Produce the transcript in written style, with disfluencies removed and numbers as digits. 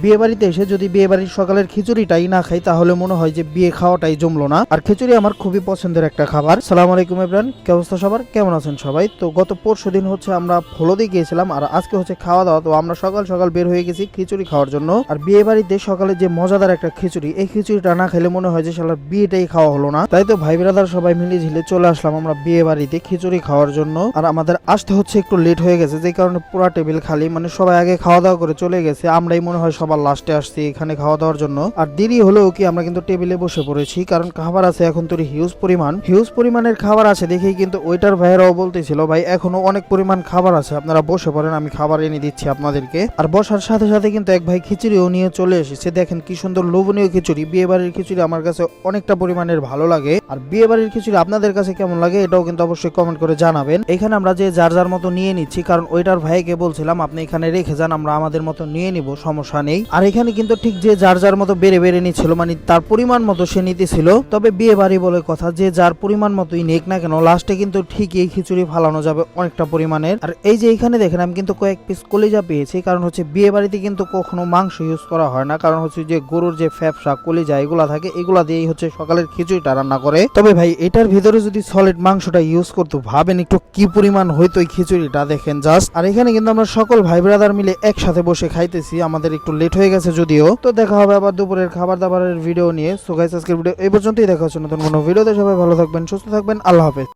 বিয়ে বাড়িতে এসে যদি বিয়ে বাড়ির সকালের খিচুড়িটাই না খাই তাহলে মনে হয় যে বিয়ে খাওয়াটাই জমলো না। আর খিচুড়ি আমার খুবই পছন্দের একটা খাবার। সালাম আলাইকুম এভরিওয়ান, কি অবস্থা সবার, কেমন আছেন সবাই? তো গত পরশুদিন হচ্ছে আমরা ফলদি গিয়েছিলাম আর আজকে হচ্ছে খাওয়া দাওয়া। তো আমরা সকাল সকাল বের হয়ে গেছি খিচুড়ি খাওয়ার জন্য। আর বিয়ে বাড়িতে সকালে যে মজাদার একটা খিচুড়ি, এই খিচুড়িটা না খেলে মনে হয় যে শালার বিয়েটাই খাওয়া হলো না। তাই তো ভাই ব্রাদার সবাই মিলে ঝিলে চলে আসলাম আমরা বিয়ে বাড়িতে খিচুড়ি খাওয়ার জন্য। আর আমাদের আসতে হচ্ছে একটু লেট হয়ে গেছে, যে কারণে পুরো টেবিল খালি, মানে সবাই আগে খাওয়া দাওয়া করে চলে গেছে, আমরাই মনে হয় সবার লাস্টে আসছি এখানে খাওয়া দাওয়ার জন্য। আর দেরি হলেও কি আমরা কিন্তু টেবিলে বসে পড়েছি, কারণ খাবার আছে এখন তো হিউজ পরিমাণের খাবার আছে দেখেই কিন্তু ওয়েটার ভাইয়েরাও বলতেছিল ভাই এখনো অনেক পরিমাণ খাবার আছে, আপনারা বসে পড়েন, আমি খাবার এনে দিচ্ছি আপনাদেরকে। আর বসার সাথে সাথে কিন্তু এক ভাই খিচুড়িও নিয়ে চলে এসেছে। দেখেন কি সুন্দর লোভনীয় খিচুড়ি। বিয়ে বাড়ির খিচুড়ি আমার কাছে অনেকটা পরিমাণের ভালো লাগে। আর বিয়ে বাড়ির খিচুড়ি আপনাদের কাছে কেমন লাগে এটাও কিন্তু অবশ্যই কমেন্ট করে জানাবেন। এখানে আমরা যে যার যার মতো নিয়ে নিচ্ছি, কারণ ওইটার ভাইকে বলছিলাম আপনি এখানে রেখে যান, আমরা আমাদের মতো নিয়ে নিব, সমস্যা নেই। আর এখানে কিন্তু ঠিক যে যার যার মতো বেড়ে বেড়ে নিচ্ছিল, মানে তার পরিমাণ মতো সে নিতেছিল। তবে বিয়ে বাড়ি বলে কথা, যে যার পরিমাণ মতোই নেক না কেন, লাস্টে কিন্তু ঠিকই এই খিচুড়ি ফালানো যাবে অনেকটা পরিমাণের। আর এই যে এখানে দেখেন আমি কিন্তু কয়েক পিস কলিজা পেয়েছি, কারণ হচ্ছে বিয়ে বাড়িতে কিন্তু কখনো মাংস ইউজ করা হয় না, কারণ হচ্ছে যে গরুর যে ফ্যাপসা কলিজা এগুলা থাকে, এগুলা দিয়েই হচ্ছে সকালের খিচুড়িটা রান্না করে। তবে ভাই এটার ভিতরে যদি সলিড মাংসটা ইউজ করতো, ভাবেন একটু কি পরিমাণ হইতো এই খিচুড়িটা, দেখেন জাস্ট। আর এখানে কিন্তু আমরা সকল ভাই ব্রাদার মিলে একসাথে বসে খাইতেছি, আমাদের একটু লেট হয়ে গেছে যদিও। তো দেখা হবে আবার দুপুরের খাবার দাবারের ভিডিও নিয়ে। সো গাইস আজকের ভিডিও এই পর্যন্তই, দেখা হচ্ছে নতুন কোনো ভিডিওতে। সবাই ভালো থাকবেন, সুস্থ থাকবেন, আল্লাহ হাফেজ।